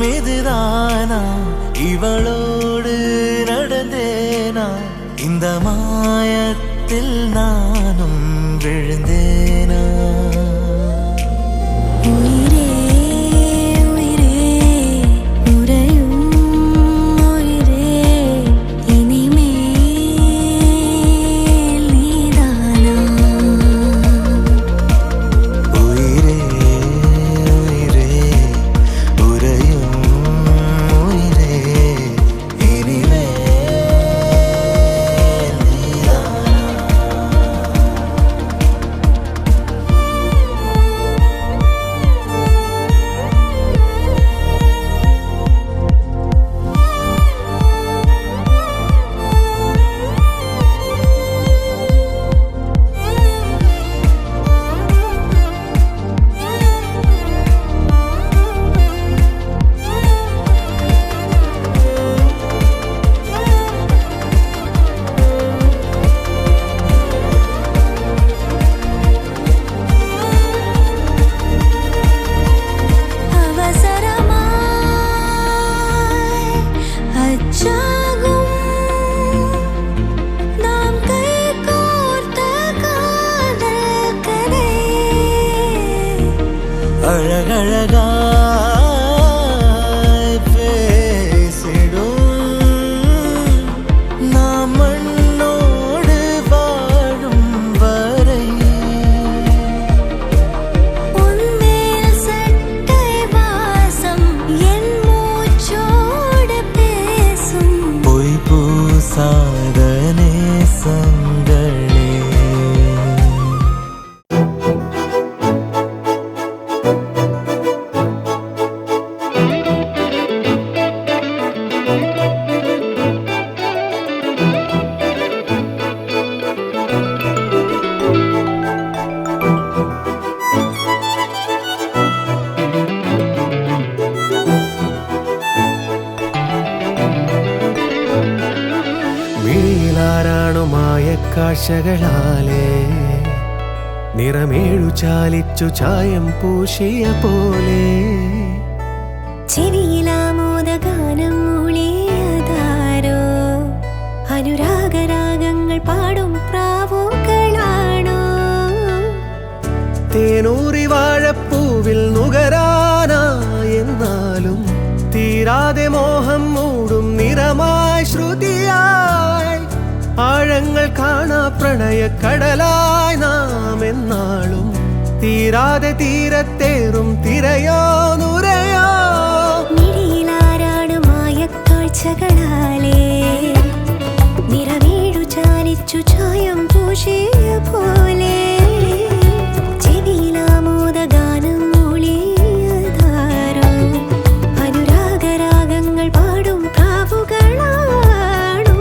இதுதானா இவளோடு நடந்தேனா இந்த மாயத்தில் நானும் விழுந்தேனா அழகழகாய் பேசிடும் நாம் மண்ணோடு வாழும் வரை உன்மேல் சட்டை வாசம் என் மூச்சோடு பேசும் பொய் பூசாத நேசங்களே കാഴ്ചകളാലേ നിറമേഴു ചാലിച്ചു ചായം പൂശിയ പോലെ ചെവിയിലാമോദഗാനം മൂളിയതാരോ അനുരാഗരാഗങ്ങൾ പാടും പ്രാവുകളാണോ തേനൂറി വാഴപ്പൂവിൽ നുകരാനായെന്നാലും തീരാതെ മോഹം മൂടും നിറമായി ശ്രുതിയായി ആഴങ്ങൾ കാണാ പ്രണയ കടലായി നാം എന്നാളും തീരാതെ തീരത്തേറും തിരയോ നുരയോ മിഴിയിലാരാണ് മായക്കാഴ്ചകളാലേ നിറമേഴു ചാലിച്ചു ചായം പൂശിയ പോലെ ചെവിയിലാമോദഗാനം മൂളിയതാരോ അനുരാഗരാഗങ്ങൾ പാടും പ്രാവുകളാണോ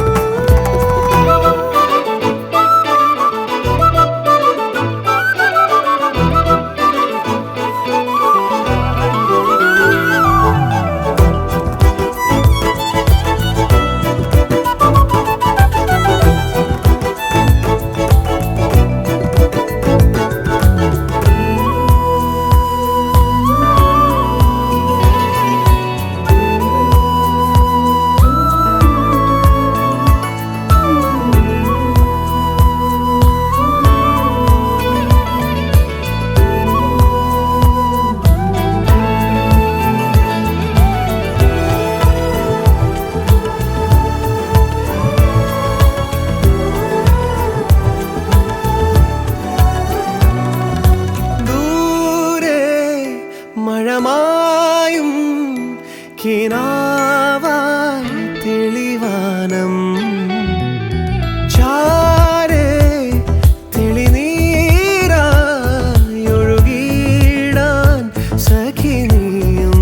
മഴമായും കിനാവായി തെളിവാനം ചാരേ തെളിനീരായി ഒഴുകിടാൻ സഖി നീയും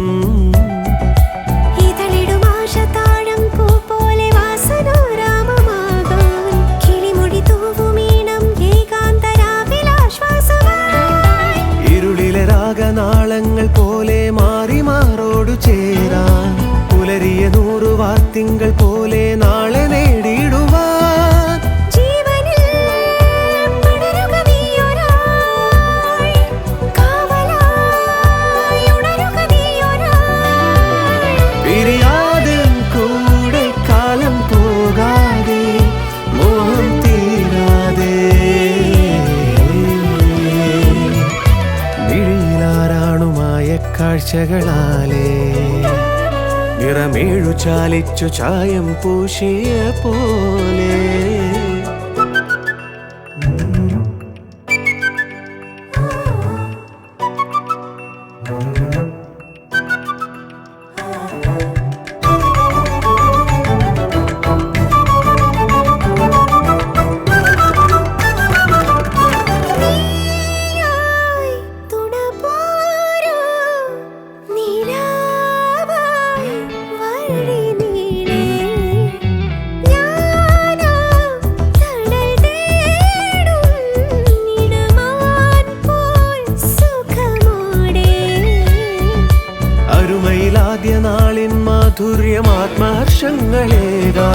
ഇതളിടും ആശതാഴം പൂ പോലെ വാസനാരാമമാകാൻ കിളിമുടി തൂവുമീണം ഏകാന്തരാവിലാശ്വാസമായി ഇരുളിലെ രാഗനാളങ്ങൾ പോലെ മാറി മാറോടു ചേരാ തിങ്കൾ പോലെ നാളെ നേടിയിടുവാൻ ജീവനിൽ പടരുക നീയൊരാൾ, കാവലായി ഉണരുക നീയൊരാൾ. പിരിയാതെ കൂടെ കാലം പോകാതെ മോഹം തീരാതെ മിഴിയിലാറാണുമായ കാഴ്ചകളാലേ നിറമേഴു ചാലിച്ചു ചായം പൂശിയ പോലെ. നീയായി തുണപോരൂ, നിലാവായി വഴി നീളേ. ഞാനാ തണൽ തേടും ഇടമാൻ പോൽ സുഖമോടെ. അരുമയിലാദ്യ നാളിൻ മാധുര്യമാത്മഹർഷങ്ങളേകാ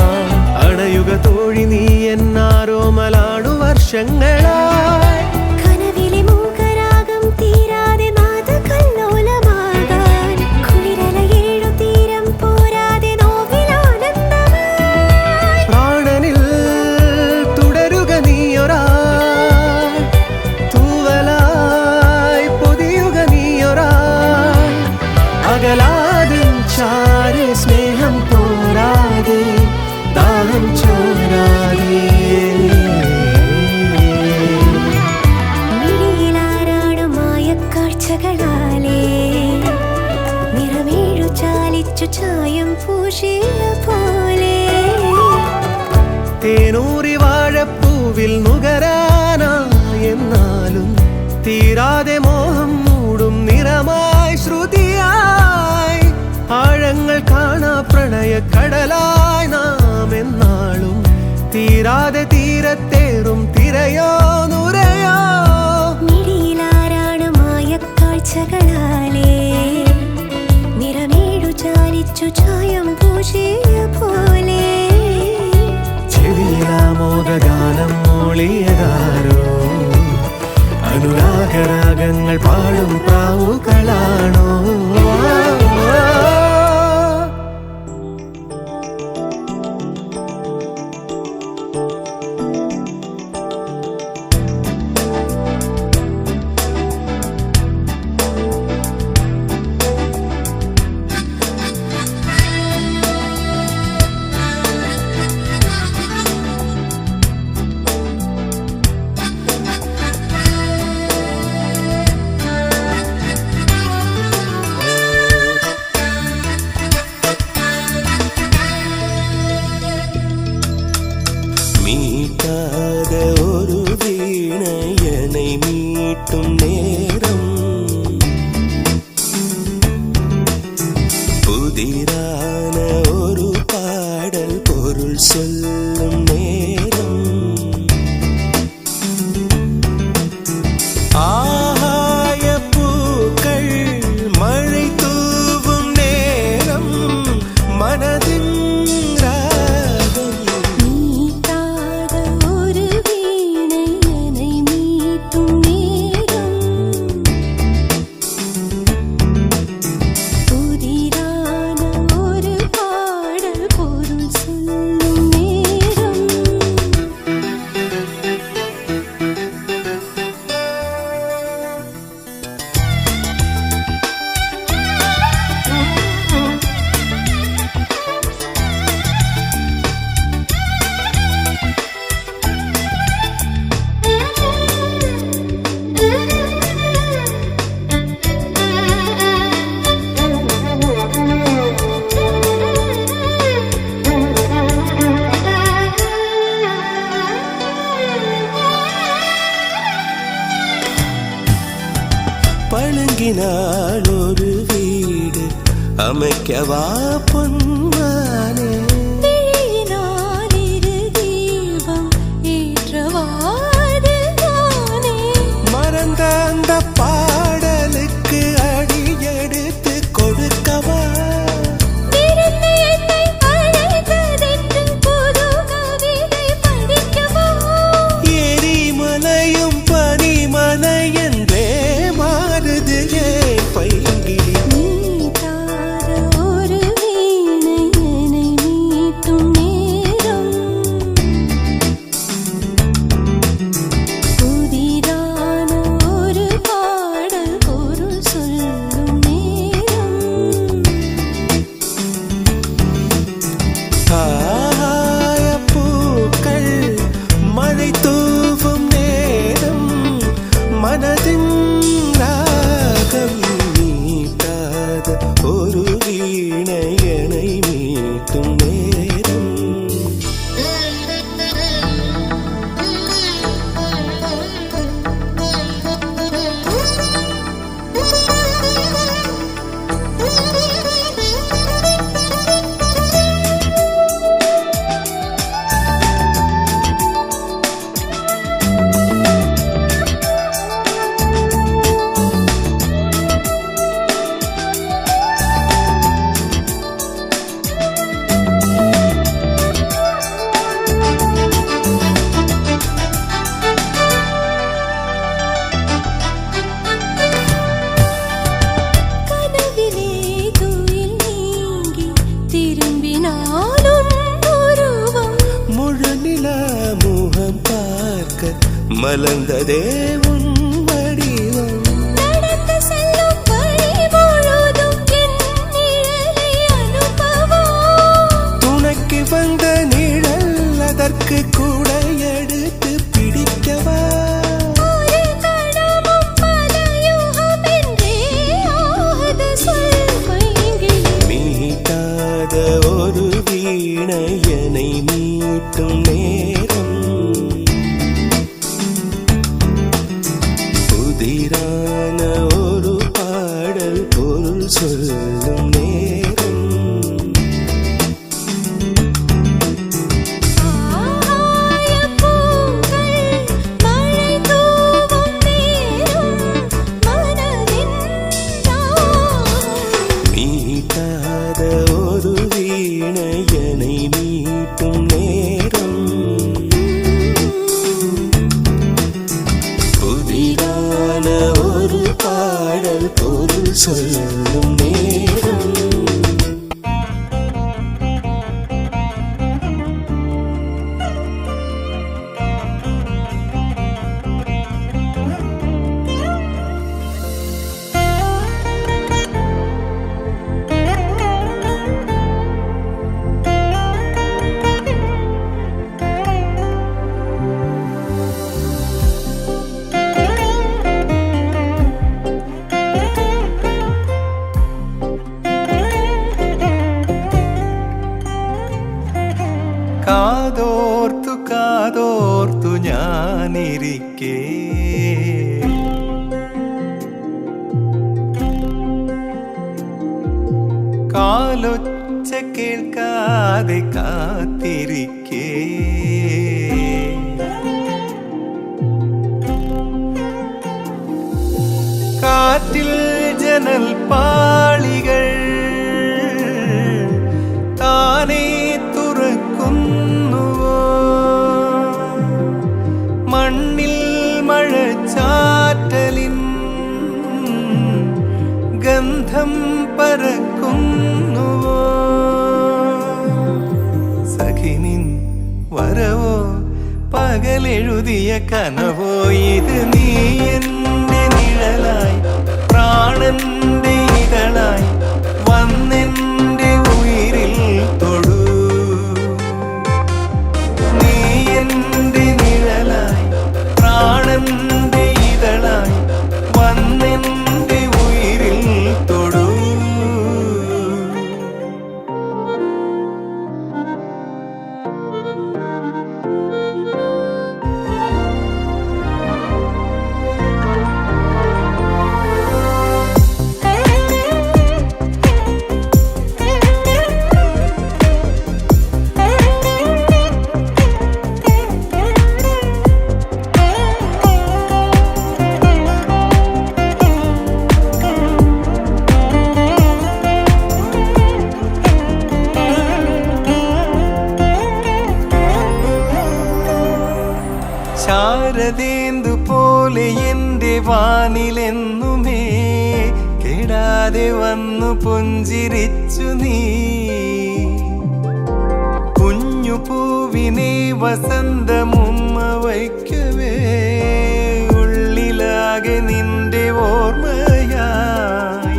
അണയുക തോഴി നീ എന്നാരോമലാണു വർഷങ്ങളായി. കനവിലെ മൂകരാഗം തീരാതെ നാദകല്ലോലമാകാൻ, കുളിരലയേഴു തീരം പോരാതെ നോവിലാനന്ദമായി. പ്രാണനിൽ തുടരുക നീയൊരാൾ, തൂവലായി പൊതിയുക നീയൊരാൾ. അകലാതിൻ ചാരെ സ്നേഹം പോരാതെ ദാഹം ചോരാതെ. മിഴിയിലാറാണുമായ കാഴ്ചകളാലേ നിറമേഴു ചാലിച്ചു ചായം പൂശിയ പോലെ. തേനൂറി വാഴപ്പൂവിൽ നുകരാനാ എന്നാലും തീരാതെ മോഹം മൂടും നിറമായി ശ്രുതിയായി. ആഴങ്ങൾ കാണാ പ്രണയ കടലായി നാം എന്നാളും തീരാതെ തീരത്തേറും തിരയോ നുരയോ. മിഴിയിലാറാണുമായ കാഴ്ചകളാലേ നിറമേഴു ചാലിച്ചു ചായം പൂശിയ പോലെ. ചെവിയിലാമോദഗാനം മൂളിയതാരോ, അനുരാഗരാഗങ്ങൾ പാടും പ്രാവുകളാണോ. மீட்டாத ஒரு வீணையனை மீட்டும் நேரம், புதிரான ஒரு பாடல் பொருள் சொல்லும் நேரம். ஆகாய பூக்கள் மழை தூவும் நேரம், மனதின் ராகம். மீட்டாத ஒரு வீணையனை மீட்டும் நேரம், புதிரான ஒரு பாடல் பொருள் சொல்லும் நேரம். பழுங்கினால் ஒரு வீடு அமைக்கவா பொன்மானே. விழியினாலிரு தீபம் ஏற்றவாதில் தானே. மறந்த அந்த பாடலுக்கு அடியெடுத்து கொடுக்கவா. விருந்து என்னை அழை வீணையனை மீட்டும் நேரம் மலர்ந்ததே உன் வடிவம் நடந்து செல்லும் வழி முழுதும் என் நிழலை அனுபவம் துணைக்கு வந்த நிழல் அதற்கு கூட எடுத்து பிடிக்கவா ஒரு கணமும் பல யுகம் என்றே ஆகாத சொல் பைங்கிளி மீட்டாத ஒரு வீணையனை மீட்டும் நேரம் புதிரான ஒரு பாடல் பொருள் சொல்லும் நேரம் ஆயப்பூக்கள் மழை தூவும் நேரம் மனதின் மீட்டாத ஒரு வீணையனை மீட்டும் நேரம் புதிரான ஒரு பாடல் பொருள் சொல்லும் நேரம் കാതോർത്തു ഞാനിരിക്കേ കാലൊച്ച കേൾക്കാതെ കാത്തിരിക്കേ കാറ്റിൽ ജനൽ പാളികൾ താനേ തുറക്കുന്നുവോ മണ്ണിൽ മഴച്ചാറ്റലിൻ ഗന്ധം പരക്കുന്നുവോ സഖിനിൻ വരവോ പകലെഴുതിയ കനവോ ഇത് നീ എന്റെ നിഴലായി പ്രാണന്റെ ഇതളായി വന്നെന്റെ ഉയിരിൽ തൊടൂ നീ എന്റെ നിഴലായി പ്രാണന്റെ ഇതളായി വന്നെന്റെ ഉയിരിൽ തൊടൂ ശാരദേന്ദു പോലെ എന്റെ വാനിലെന്നുമേ കെടാതെ വന്നു പുഞ്ചിരിച്ചു നീ കുഞ്ഞു പൂവിനെ വസന്തമുമ്മ വയ്ക്കവേ ഉള്ളിലാകെ നിന്റെ ഓർമ്മയായി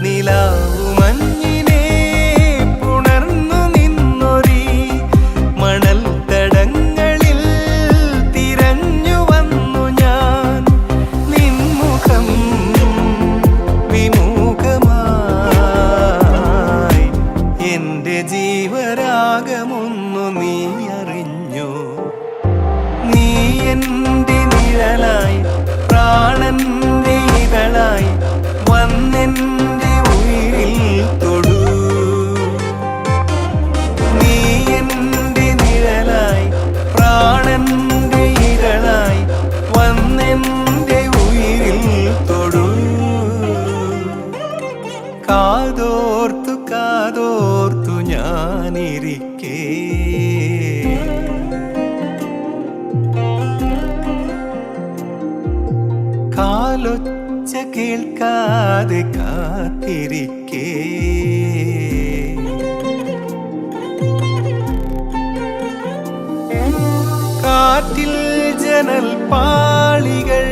നിലാവു മഞ്ഞിനെ പുണർന്നു നിന്നൊരീ മണൽ തടങ്ങളിൽ തിരഞ്ഞു വന്നു ഞാൻ നിൻമുഖം വിമുഖമായി കാതോർത്തു ഞാനിരിക്കേ കാലൊച്ച കേൾക്കാതെ കാത്തിരിക്കേ കാറ്റിൽ ജനൽ പാളികൾ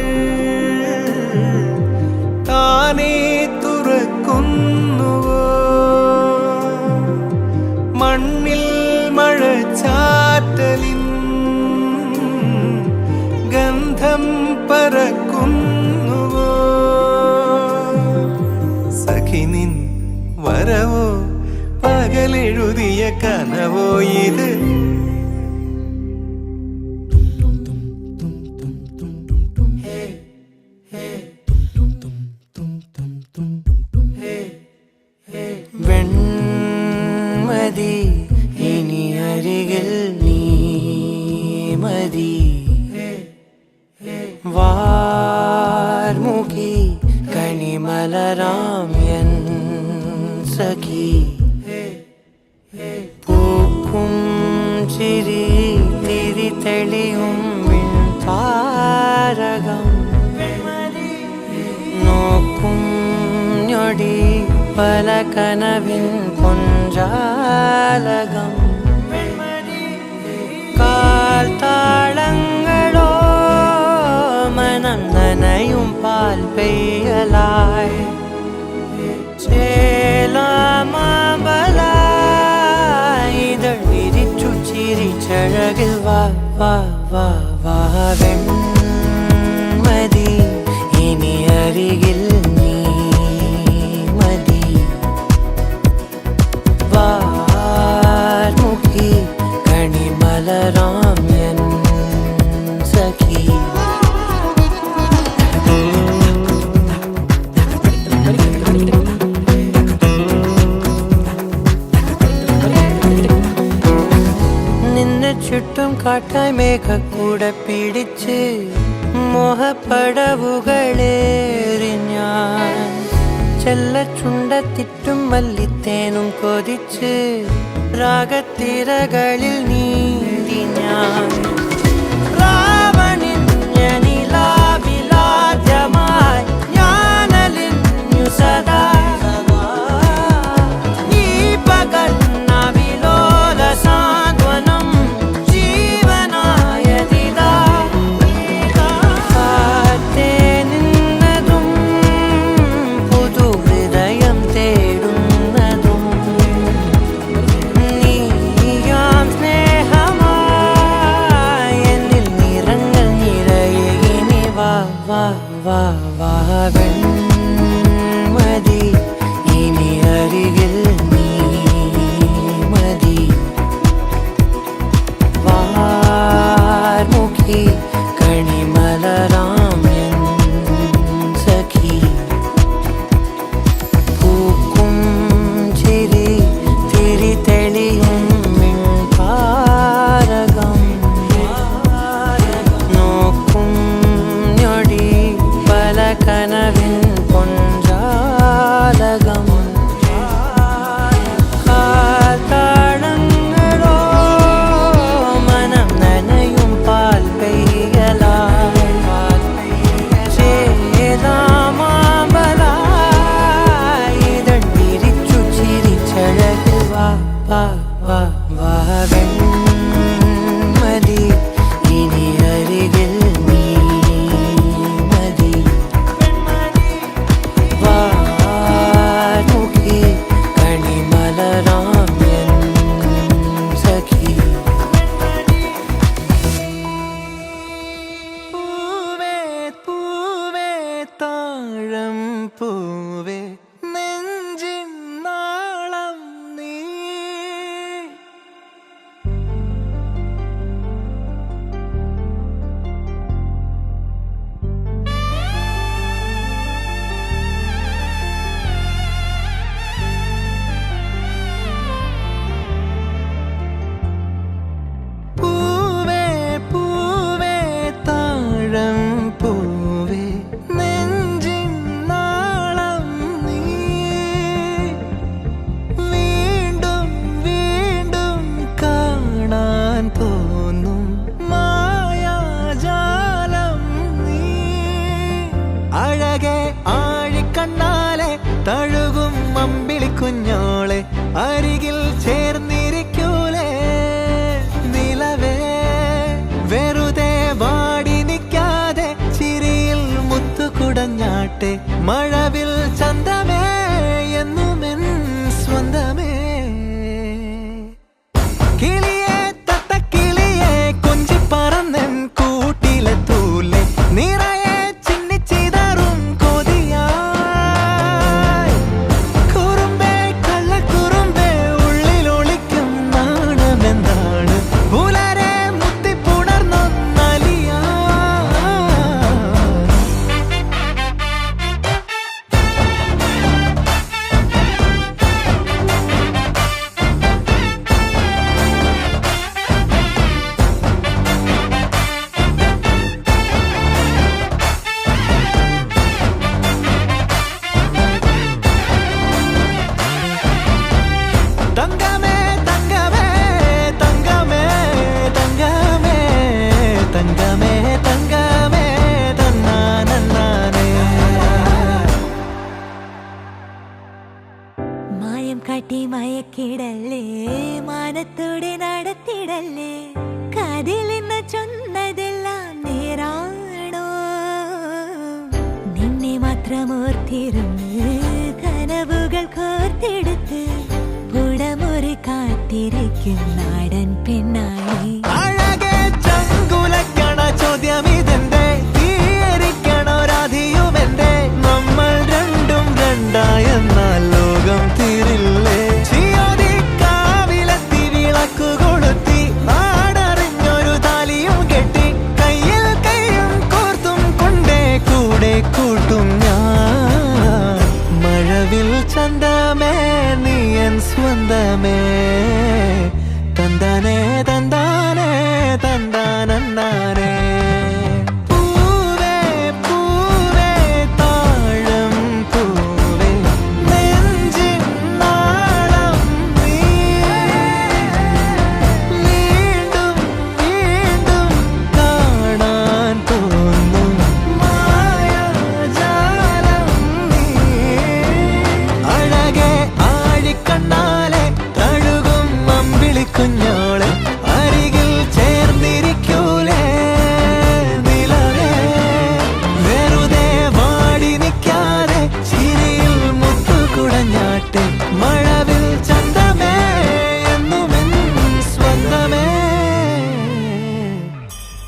താനേ തുറക്കുന്നുവോ മണ്ണിൽ മഴച്ചാറ്റലിൻ ഗന്ധം പരക്കുന്നുവോ സഖിനിൻ വരവോ പകലെഴുതിയ കനവോ ഇത് വെൺമതി ഇനി അരികിൽ നീ മതി വാർമുഖി കണിമലരാം എൻ സഖി പൂക്കും ചിരി തിരി തെളിയും താരകം നോക്കും ഞൊടി പല കനവിൻ പൊഞ്ചാലകം കാൽ താളങ്ങളോ മനം നനയും പാൽ പെയ്യലായി ചേലാമബലായി ഇതൾ വിരിച്ചു ചിരിച്ചഴകിൽ വാ വാ വാ വാ വെൺമതി ഇനി അരികിൽ നീ മതി വാർമുഖി കണിമലരാം എൻ സഖി നിന്നെ ചുറ്റും കാട്ടായി മേഘക്കൂടെ പിടിച്ച് മോഹപ്പടവുകളേറി ഞാൻ ചെല്ലച്ചുണ്ടത്തിറ്റും മല്ലിത്തേനും കൊതിച്ച് രാഗത്തിരകളിൽ നീന്തി ഞാൻ രാവണിഞ്ഞനിലാവിലാദ്യമായി ഞാനലിഞ്ഞു സദാ ഈ പകൽ നവിലോല സാന്ത്വനം ജീവനായതിതാ കാത്തേ നിന്നതും പുതു ഹൃദയം തേടുന്നതും നീയാം സ്നേഹമായി എന്നിൽ നിറങ്ങൾ നിറയെ ഇനി വാ വാ വാ വാ വെൺമതി ഇനി അരികിൽ നീ മതി വാർമുഖി കണിമലരാം എൻ സഖി പൂക്കും ചിരി തിരി തെളിയും താരകം നോക്കും ഞൊടി പല കനവിൻ പൊഞ്ചാലകം കാൽത്താളങ്ങളോ മനം നനയും പാൽ പെയ്യലായി ചേലാമബലായി ഇതൾ വിരിച്ചു ചിരിച്ചഴകിൽ വാ വാ വാ വാ വെൺമതി ഇനി അരികിൽ നീ മതി വാർമുഖി കണിമലരാം എൻ സഖി പൂവേ പൂവേ താഴം പൂവേ നെഞ്ചിൻ നാളം നീ മഴവിൽ ചന്തമേ എന്നുമെൻ സ്വന്തമേ കിളിയെ തത്തക്കിളിയെ കൊഞ്ചി പറന്നൻ കൂട്ടിലെ തൂലെ നിറയെ ചിന്നിച്ചിതറും കൊതിയായി കുറുമ്പേ കള്ളക്കുറുമ്പേ ഉള്ളിലൊളിക്കും നാണമെന്താണ് പുലരെ മുത്തിപ്പുണർന്നൊന്നലിയാ തങ്കമേ തങ്കമേ തങ്കമേ തങ്കമേ തങ്കമേ തങ്കമേ തന്നാനേ മായം കാട്ടി മയക്കിടല്ലേ മാനത്തോടെ നടത്തിടല്ലേ കാതിലിന്ന് ചൊന്നതെല്ലാം നേരാണോ നിന്നെ മാത്രം ഓർത്തിരുന്ന് കനവുകൾ കോർത്തെടുത്ത് പുടമുറി കാത്തിരിക്കും നാടൻ പെണ്ണായി അഴകെ ചങ്കുലക്കണ ചോദ്യം ഇതെന്റെ തീയരിക്കണോ രാധിയുമെന്റെ നമ്മൾ രണ്ടും രണ്ടായെന്നാൽ ലോകം തീരില്ലേ ചിയോതി കാവിലെത്തി വിളക്കു കൊളുത്തി നാടറിഞ്ഞൊരു താലിയും കെട്ടി കയ്യിൽ കയ്യും കോർത്തും കൊണ്ടേ കൂടെ കൂട്ടും ഞാൻ മഴവിൽ ചന്തമേ നീ എൻ സ്വന്തമേ തന്താനേ തന്താനേ തന്താനേ പൂവേ പൂവേ താഴം പൂവേ നെഞ്ചിൻ നാളം നീ വീണ്ടും വീണ്ടും കാണാൻ തോന്നും മായാജാലം നീ അഴകെ ആഴിക്കണ്ണാലെ തഴുകും അമ്പിളിക്കുഞ്ഞോളെ അരികിൽ ചേർന്നിരിക്കൂലേ നിലവേ വെറുതെ വാടി നിൽക്കാതെ ചിരിയിൽ മുത്തുകുടഞ്ഞാട്ടെ മഴവിൽ ചന്തമേ എന്നുമെൻ സ്വന്തമേ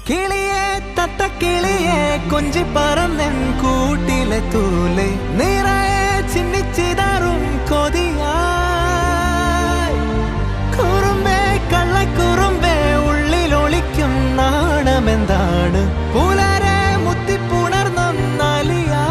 കിളിയെ തത്തക്കിളിയെ കൊഞ്ചി പറന്നൻ കൂട്ടിലെ തൂലെ നിറയെ ചിന്നിച്ചിതറും കൊതിയായി കുറുമ്പേ കള്ളക്കുറുമ്പേ ഉള്ളിലൊളിക്കും നാണമെന്താണ് പുലരെ മുത്തിപ്പുണർന്നൊന്നലിയാ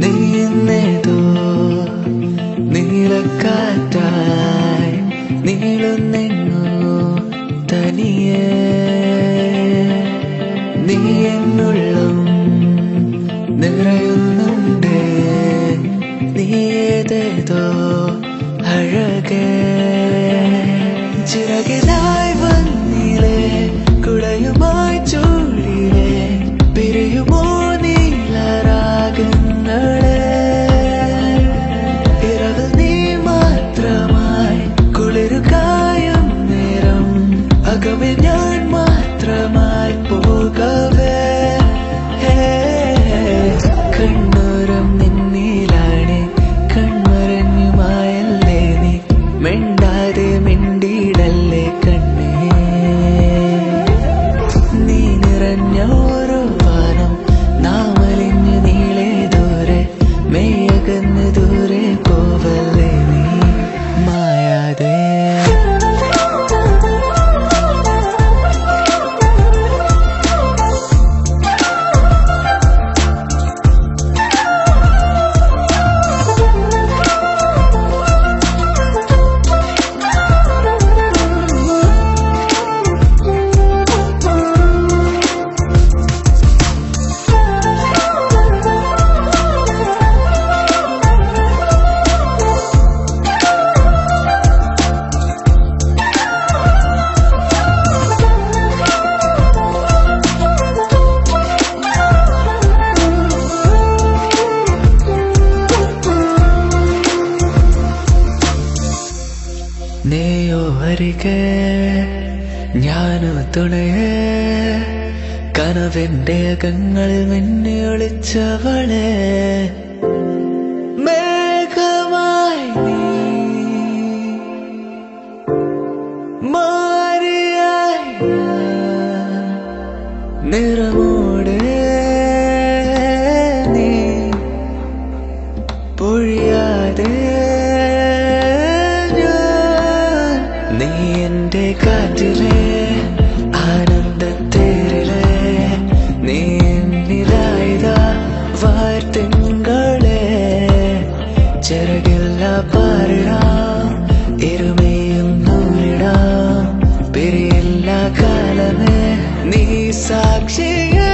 നീന്നേതോ നീലക്കാറ്റായി നീളുന്നെങ്ങോ തനിയെ നീ എന്നുള്ളം നിറയുന്നുണ്ട് നീ ഏതേതോ അഴകേ ചിറകിലായി വന്നിലേ കുടയുമായി ചൂടിലേ പിരിയുമോ നീലരാഗങ്ങളെ ഇരവിൽ നീ മാത്രമായി കുളിരുകായും നേരം അകമേ ഞാൻ മാത്രമായി പോകവേ കണ്ണൂരം നിന്നിലാണ് കൺമറഞ്ഞുമായല്ലേ നീ മിണ്ടാതെ മിണ്ടിയിടല്ലേ കണ്ണേ ആനു തുണയേ കനവെന്റെ അകങ്ങളിൽ മിന്നി ഒളിച്ചവളെ മേഘമായി നീ മാറിയായി ഞാൻ. നിറമോടെ നീ പൊഴിയാതെ ഞാൻ. നീ എന്റെ കാറ്റിലെ ആനന്ദത്തേരിലെ നീ എന്നിലായതാ വാർത്തിങ്കളെ ചിറകില്ല പാറിടാം ഇരുമയും നൂറിടാം പിരിയില്ല കാലമേ നീ സാക്ഷിയേ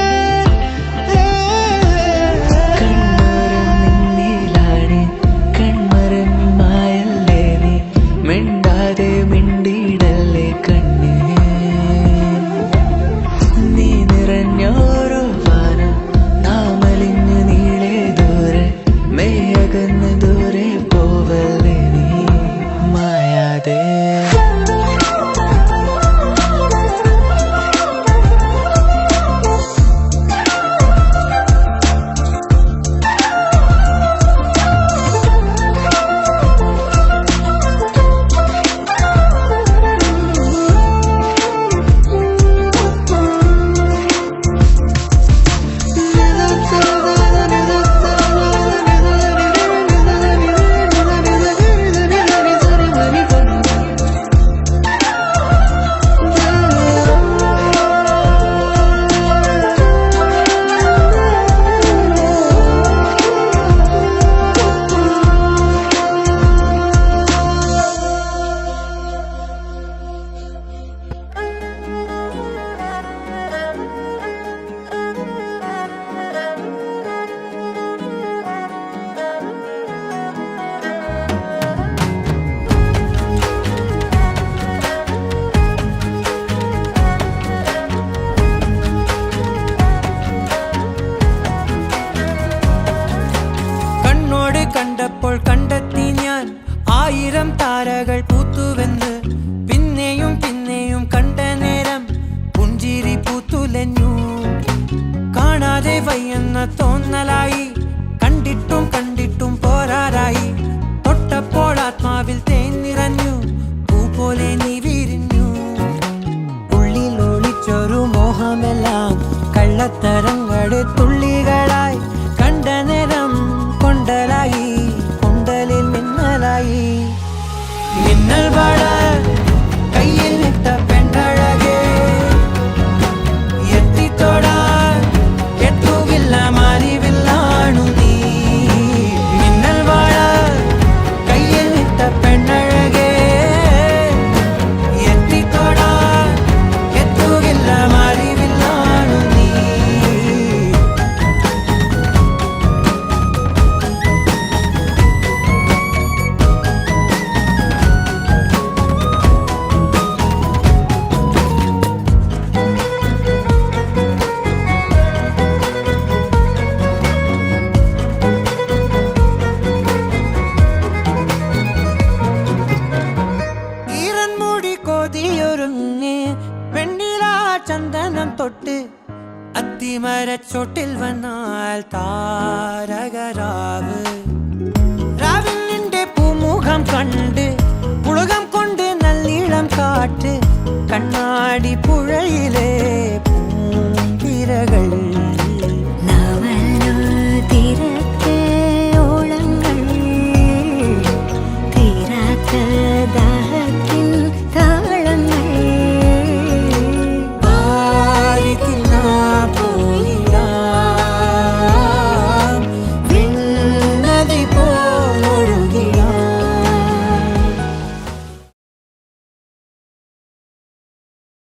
കണ്ണൂരും നിന്നിലാണി കൺമരം മായല്ലേ നീ മിണ്ടാതെ മിണ്ടിയിടല്ലേ കണ്ണേ നീ നിറഞ്ഞോരോ വാനം നാമലിഞ്ഞ് നീളെ ദൂരെ മെയ്യകന്ന് ദൂരെ പോവല്ലേ നീ മായാതെ കണ്ടപ്പോൾ കണ്ടെത്തി ഞാൻ 1000 താരകൾ പൂത്തുവെന്ന് പിന്നെയും പിന്നെയും കണ്ട നേരം പുഞ്ചിരി പൂത്തുലഞ്ഞു കാണാതെ വയ്യെന്ന തോന്നലായി കണ്ടിട്ടും കണ്ടിട്ടും പോരാറായി തൊട്ടപ്പോൾ ആത്മാവിൽ തേൻ നിറഞ്ഞു പൂ പോലെ നീ വിരിഞ്ഞു ഉള്ളിൽ ഒളിച്ചൊരു മോഹമെല്ലാം കള്ളത്തരങ്ങളുടെ തുള്ളികളായി കണ്ട നേരം കൊണ്ടലായി കൊണ്ടലിൽ മിന്നലായി മിന്നൽ വള കയ്യിൽ ഇട്ട പെണ്ണഴകേ എത്തിത്തോടാൻ എത്തുകില്ല മാറിവില്ലാണു നീ മിന്നൽ വള കയ്യിൽ ഇട്ട പെണ്ണഴകേ എത്തിത്തോടാൻ എത്തുകില്ല മാറിവില്ലാണു നീ കൊതിയൊരുങ്ങി വെണ്ണില ചന്ദനം തൊട്ട് അത്തിമരച്ചോട്ടിൽ വന്നാൽ താരകരാവ് രാവിൽ നിന്റെ പൂമുഖം കണ്ട് പുളകം കൊണ്ട് നല്ലീളം കാറ്റ് കണ്ണാടി പുഴയിലെ പൂങ്കിരകൾ